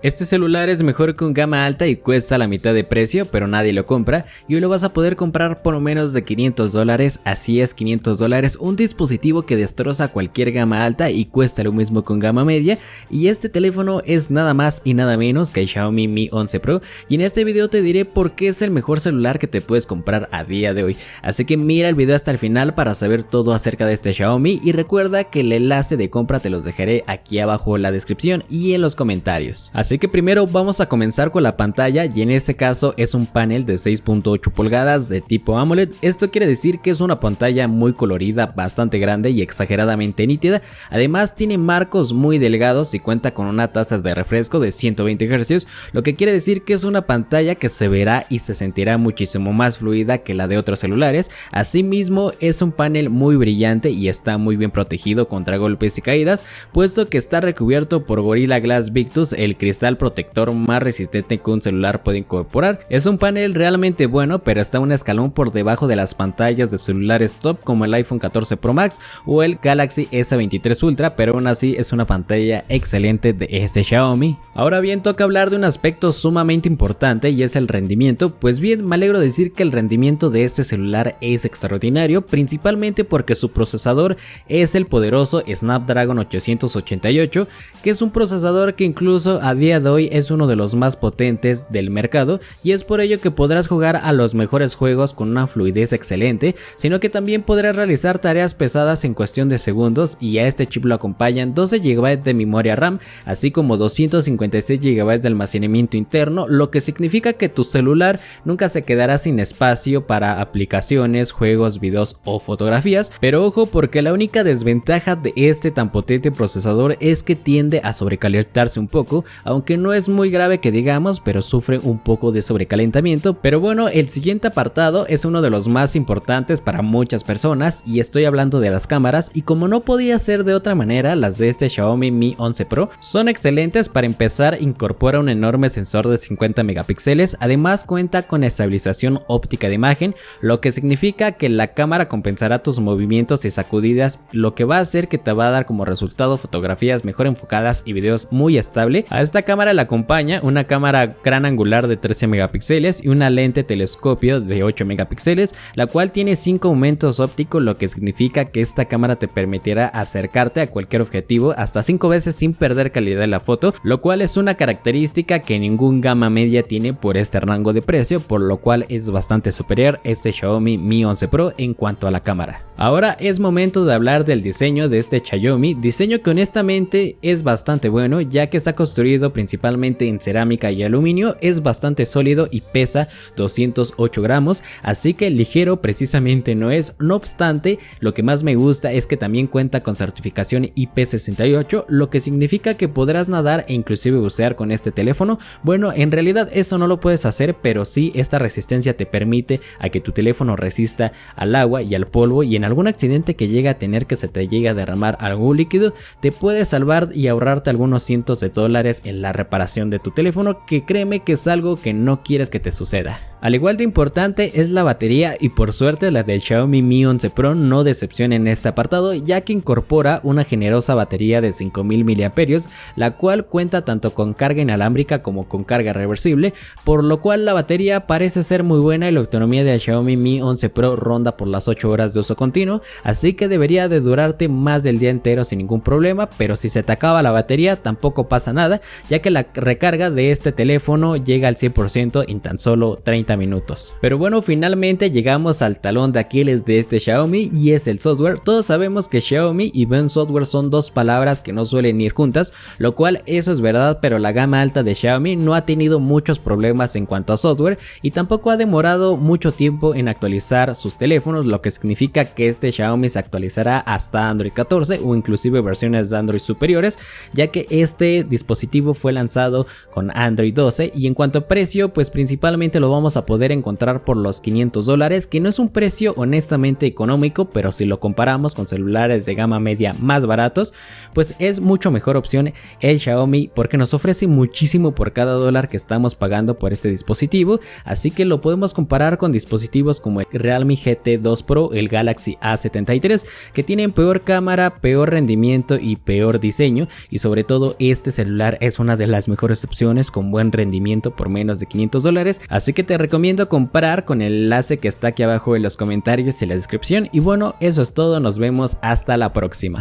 Este celular es mejor que un gama alta y cuesta la mitad de precio, pero nadie lo compra y hoy lo vas a poder comprar por menos de $500, así es, $500, un dispositivo que destroza cualquier gama alta y cuesta lo mismo que un gama media, y este teléfono es nada más y nada menos que el Xiaomi Mi 11 Pro, y en este video te diré por qué es el mejor celular que te puedes comprar a día de hoy, así que mira el video hasta el final para saber todo acerca de este Xiaomi y recuerda que el enlace de compra te los dejaré aquí abajo en la descripción y en los comentarios. Así que primero vamos a comenzar con la pantalla, y en este caso es un panel de 6.8 pulgadas de tipo AMOLED. Esto quiere decir que es una pantalla muy colorida, bastante grande y exageradamente nítida. Además tiene marcos muy delgados y cuenta con una tasa de refresco de 120 Hz, lo que quiere decir que es una pantalla que se verá y se sentirá muchísimo más fluida que la de otros celulares. Asimismo es un panel muy brillante y está muy bien protegido contra golpes y caídas, puesto que está recubierto por Gorilla Glass Victus, el cristal protector más resistente que un celular puede incorporar. Es un panel realmente bueno, pero está un escalón por debajo de las pantallas de celulares top como el iPhone 14 Pro Max o el Galaxy S23 Ultra, pero aún así es una pantalla excelente de este Xiaomi. Ahora bien, toca hablar de un aspecto sumamente importante y es el rendimiento. Pues bien, me alegro de decir que el rendimiento de este celular es extraordinario, principalmente porque su procesador es el poderoso Snapdragon 888, que es un procesador que incluso a día de hoy es uno de los más potentes del mercado, y es por ello que podrás jugar a los mejores juegos con una fluidez excelente, sino que también podrás realizar tareas pesadas en cuestión de segundos, y a este chip lo acompañan 12 GB de memoria RAM, así como 256 GB de almacenamiento interno, lo que significa que tu celular nunca se quedará sin espacio para aplicaciones, juegos, videos o fotografías. Pero ojo, porque la única desventaja de este tan potente procesador es que tiende a sobrecalentarse un poco, aunque no es muy grave que digamos, pero sufre un poco de sobrecalentamiento. Pero bueno, el siguiente apartado es uno de los más importantes para muchas personas y estoy hablando de las cámaras, y como no podía ser de otra manera, las de este Xiaomi Mi 11 Pro son excelentes. Para empezar, incorpora un enorme sensor de 50 megapíxeles, además cuenta con estabilización óptica de imagen, lo que significa que la cámara compensará tus movimientos y sacudidas, lo que va a hacer que te va a dar como resultado fotografías mejor enfocadas y videos muy estable. A esta cámara la acompaña una cámara gran angular de 13 megapíxeles y una lente telescopio de 8 megapíxeles, la cual tiene 5 aumentos ópticos, lo que significa que esta cámara te permitirá acercarte a cualquier objetivo hasta 5 veces sin perder calidad de la foto, lo cual es una característica que ningún gama media tiene por este rango de precio, por lo cual es bastante superior este Xiaomi Mi 11 Pro en cuanto a la cámara. Ahora es momento de hablar del diseño de este Xiaomi, diseño que honestamente es bastante bueno, ya que está construido principalmente en cerámica y aluminio, es bastante sólido y pesa 208 gramos, así que ligero precisamente no es. No obstante, lo que más me gusta es que también cuenta con certificación IP68, lo que significa que podrás nadar e inclusive bucear con este teléfono. Bueno, en realidad eso no lo puedes hacer, pero sí esta resistencia te permite a que tu teléfono resista al agua y al polvo, y en algún accidente que llegue a tener, que se te llegue a derramar algún líquido, te puede salvar y ahorrarte algunos cientos de dólares en la reparación de tu teléfono, que créeme que es algo que no quieres que te suceda. Al igual de importante es la batería, y por suerte la del Xiaomi Mi 11 Pro no decepciona en este apartado, ya que incorpora una generosa batería de 5000 mAh, la cual cuenta tanto con carga inalámbrica como con carga reversible, por lo cual la batería parece ser muy buena y la autonomía del Xiaomi Mi 11 Pro ronda por las 8 horas de uso continuo, así que debería de durarte más del día entero sin ningún problema. Pero si se te acaba la batería tampoco pasa nada, ya que la recarga de este teléfono llega al 100% en tan solo 30 minutos. Pero bueno, finalmente llegamos al talón de Aquiles de este Xiaomi, y es el software. Todos sabemos que Xiaomi y buen software son dos palabras que no suelen ir juntas, lo cual eso es verdad, pero la gama alta de Xiaomi no ha tenido muchos problemas en cuanto a software y tampoco ha demorado mucho tiempo en actualizar sus teléfonos, lo que significa que este Xiaomi se actualizará hasta Android 14 o inclusive versiones de Android superiores, ya que este dispositivo fue lanzado con Android 12. Y en cuanto a precio, pues principalmente lo vamos a poder encontrar por los $500, que no es un precio honestamente económico, pero si lo comparamos con celulares de gama media más baratos, pues es mucho mejor opción el Xiaomi, porque nos ofrece muchísimo por cada dólar que estamos pagando por este dispositivo. Así que lo podemos comparar con dispositivos como el Realme GT 2 Pro, el Galaxy A73, que tienen peor cámara, peor rendimiento y peor diseño, y sobre todo este celular es una una de las mejores opciones con buen rendimiento por menos de 500 dólares, así que te recomiendo comprar con el enlace que está aquí abajo en los comentarios y en la descripción. Y bueno, eso es todo, nos vemos hasta la próxima.